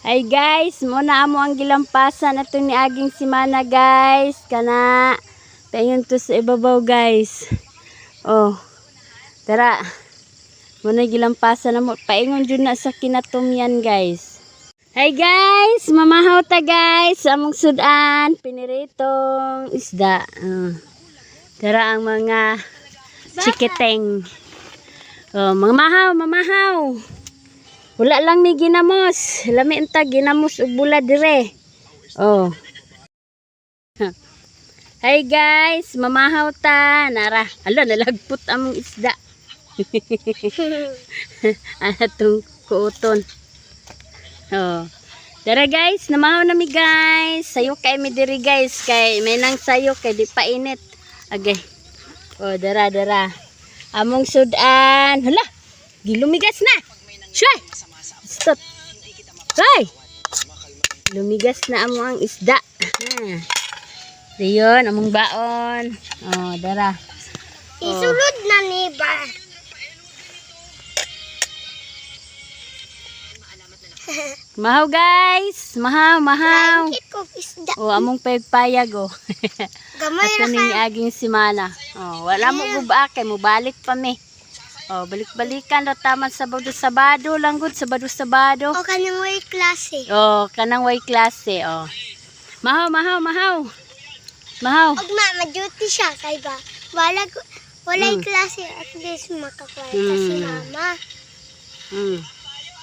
Hi guys, muna amo ang gilampasan ato ni aging simana guys. Kana paingon to sa ibabaw guys. Oh. Tara. Muna gilampasan namo paingon jud na sa kinatom yan guys. Hi guys, mamahaw ta guys. Among sudan piniritong isda. Tara ang mga chiketeng. Oh, mamahaw. Wala lang may ginamos. Lami enta ginamos ug bula dire. Oh. Hi guys, mamahaw ta. Nara. Ala nalagput among isda. Atong kuoton. Oh. Tara guys, namahaw na mi guys. Sayo kay mi diri guys kay may nang sayo kay di pa init. Agay. Oh, dara. Among sudan. Hala. Gilumigas na. Shay. Stop. Hoy. Lumigas na amo ang isda. Diyon among baon. Oh, dara. Isulod na ni ba? Mahaw guys. Mahaw. Langit ko isda. Oh, among payag oh. Gamay Ato ra ning ka. aging simana. Oh, wala mo guba kay mo balik pa mi. Oh, balik-balikan ra taman Sabado lang gud Sabado. O kanang way klase. Oh, kanang way klase oh. Mahaw. Og ma-duty siya kay ba? Walay klase at least makakwarta si mama.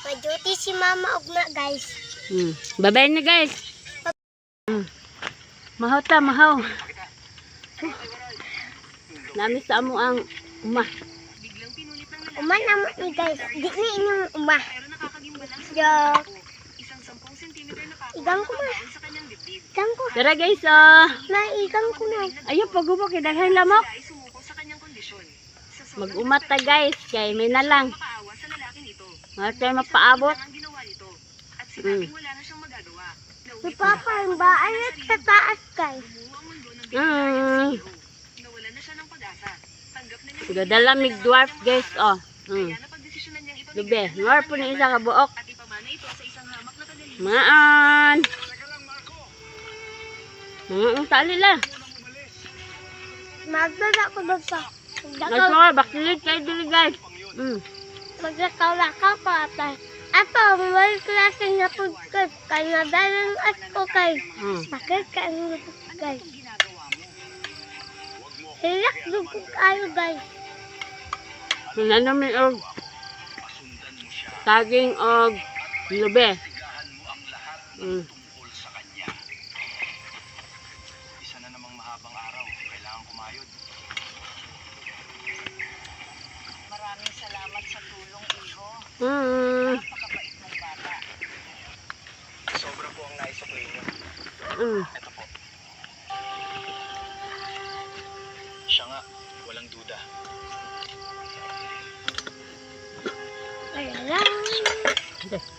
Ma-duty si mama og ma guys. Bye-bye na guys. Mahaw. Nami sa amo ang uma. Uma naman ni guys. Di ni inyong uma. Joke. Igang ko na. Tara guys oh. Naigang ko na. Ayo pagubo kay daghang lamok. Mag-umata guys kay may nalang. Mga tayo mapaabot. Si Papa yung baayat sa taas guys. Sige, dalamig dwarf guys oh. Lube, dwarf po ni isa ka buok. Maan. Tali lang. Magdala ko doon sa. Nagsuwa, bakilit kayo dili guys. Maglakaw-lakaw pa atay. Ato, may klase na pagkat. Kaya dalang asko kay. Sakit ka ang guys. Hilak dugog kayo guys. Nanami og saging og lube. Isa na namang mahabang araw, kailangan kumayod. Maraming salamat sa tulong, Iho. Napakabait mong bata. Sobra po ang naisukli niyo. Ito po. Siya nga, walang duda. Kaya lang.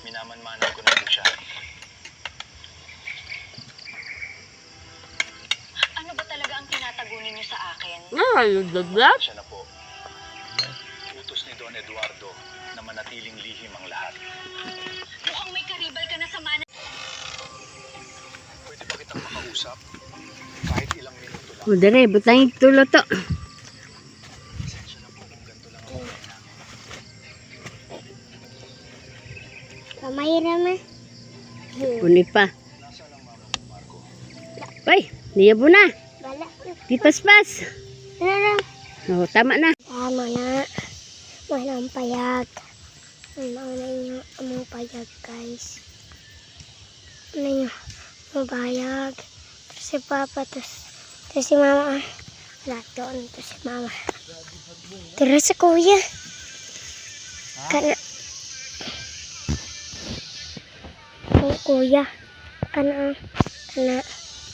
Minamanmanan ko na po siya. Ano ba talaga ang tinatagunin niyo sa akin? Siya na po. Utos ni Don Eduardo na manatiling lihim ang lahat. Mukhang may karibal ka na sa mana. Pwede ba kitang makausap? Kahit ilang minuto lang. O dere, butang tulo to. Pasensya na po kung ganito lang ang buhay namin. Kamay naman. Puni pa. Nasaan ang mama mo, Marco? Ay, niyabo na. Bala. Di paspas. Ano lang. Oh, tama na. Tama na. Walang payag. Mauna inyo among payag guys. Ano nyo? Mabayag. Ito si Papa. Ito si Mama. Lahat doon. Ito si Mama. Tara sa kuya. Kana. Ang kuya. Kana.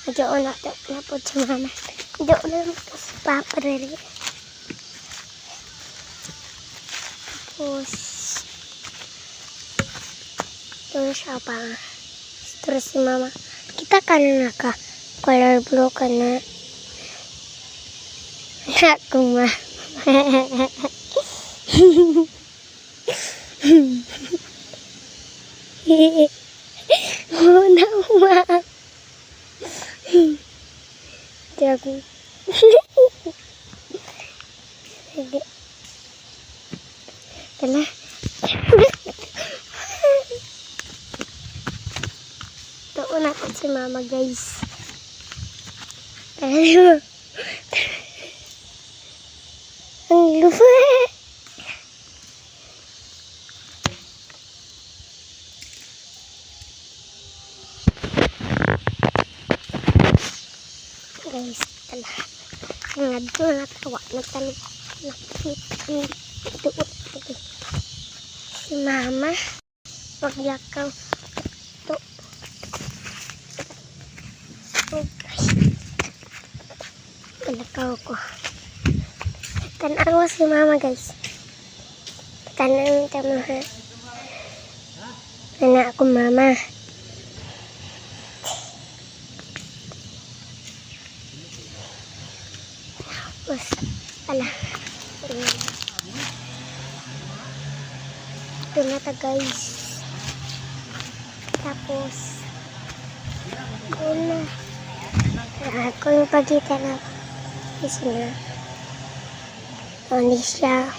Diyoon na po si Mama. Diyoon na po si Papa rin. Tapos, doon siya pa. Ito si Mama. Kita ka na naka. Color blue ka na. Kuma. Muna umang. Joke. Sige. Tala. Tuon natin si mama guys. Ano? Ang lupa. Guys, tala. Ang adto natawa na talo. Nakita doon. Si mama. Pagyakaw. Ito. Okay. Palakaw ko. Tanawa si mama guys. Tanawa mo ha. Anak ko mama. Tapos, ala. Ito na ta guys. Tapos, una. Kung pagkita na. Isa na. Hindi siya.